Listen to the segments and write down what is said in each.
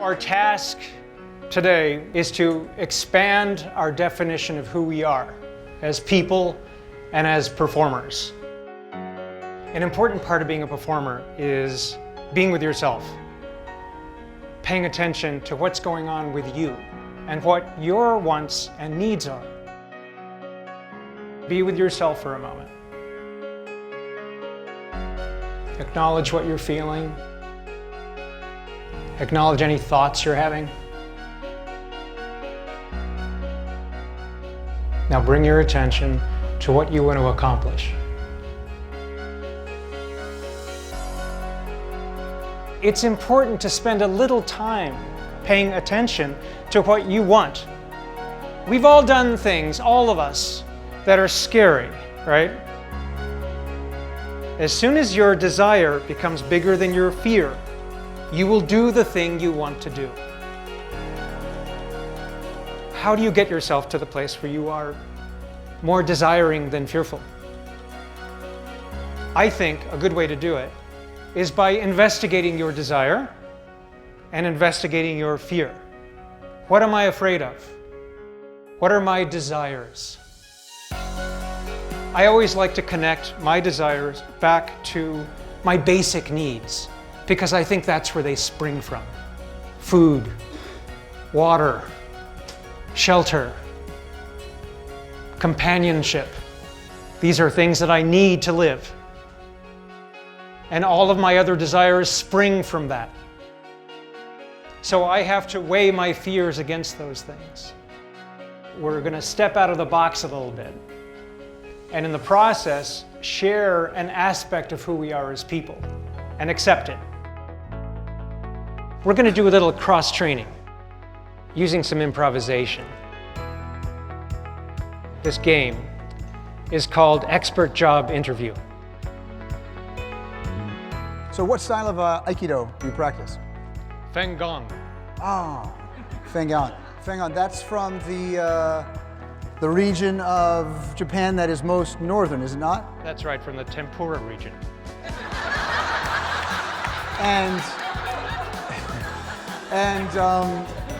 Our task today is to expand our definition of who we are as people and as performers. An important part of being a performer is being with yourself, paying attention to what's going on with you and what your wants and needs are. Be with yourself for a moment. Acknowledge what you're feeling. Acknowledge any thoughts you're having. Now bring your attention to what you want to accomplish. It's important to spend a little time paying attention to what you want. We've all done things, all of us, that are scary, right? As soon as your desire becomes bigger than your fear, you will do the thing you want to do. How do you get yourself to the place where you are more desiring than fearful? I think a good way to do it is by investigating your desire and investigating your fear. What am I afraid of? What are my desires? I always like to connect my desires back to my basic needs, because I think that's where they spring from. Food, water, shelter, companionship. These are things that I need to live. And all of my other desires spring from that. So I have to weigh my fears against those things. We're going to step out of the box a little bit. And in the process, share an aspect of who we are as people and accept it. We're going to do a little cross-training using some improvisation. This game is called Expert Job Interview. So what style of Aikido do you practice? Feng Gong. Ah, Feng Gong. Feng Gong, that's from the region of Japan that is most northern, is it not? That's right, from the Tempura region.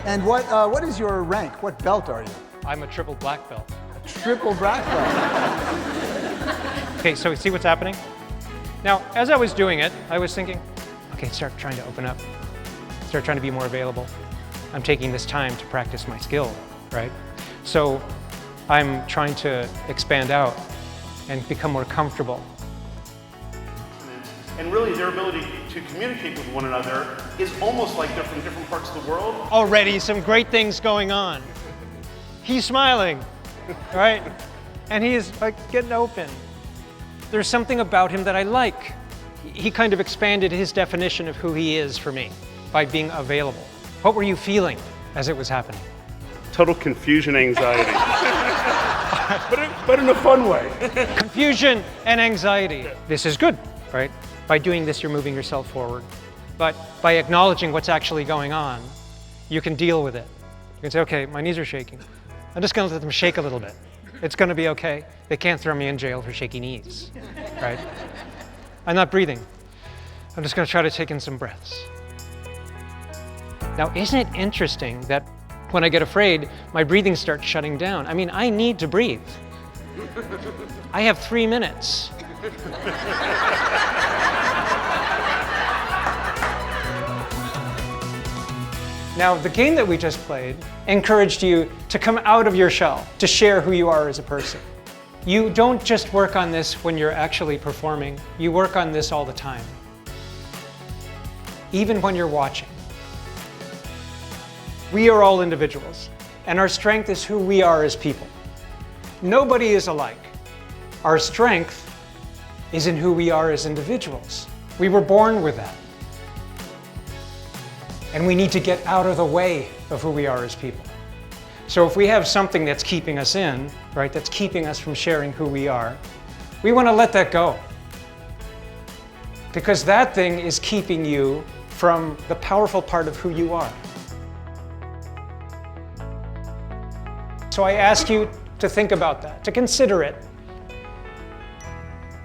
And what is your rank? What belt are you? I'm a triple black belt. A triple black belt. Okay, so see what's happening? Now, as I was doing it, I was thinking, okay, start trying to open up. Start trying to be more available. I'm taking this time to practice my skill, right? So I'm trying to expand out and become more comfortable. And really, their ability to communicate with one another is almost like they're from different parts of the world. Already some great things going on. He's smiling, right? And he's like getting open. There's something about him that I like. He kind of expanded his definition of who he is for me by being available. What were you feeling as it was happening? Total confusion, anxiety. but in a fun way. Confusion and anxiety. This is good, right? By doing this, you're moving yourself forward. But by acknowledging what's actually going on, you can deal with it. You can say, okay, my knees are shaking. I'm just gonna let them shake a little bit. It's gonna be okay. They can't throw me in jail for shaky knees, right? I'm not breathing. I'm just gonna try to take in some breaths. Now, isn't it interesting that when I get afraid, my breathing starts shutting down? I mean, I need to breathe. I have 3 minutes. Now, the game that we just played encouraged you to come out of your shell, to share who you are as a person. You don't just work on this when you're actually performing, you work on this all the time. Even when you're watching. We are all individuals, and our strength is who we are as people. Nobody is alike. Our strength is in who we are as individuals. We were born with that. And we need to get out of the way of who we are as people. So if we have something that's keeping us in, right, that's keeping us from sharing who we are, we want to let that go. Because that thing is keeping you from the powerful part of who you are. So I ask you to think about that, to consider it,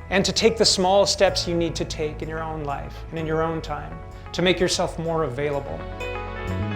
and to take the small steps you need to take in your own life and in your own time to make yourself more available. you.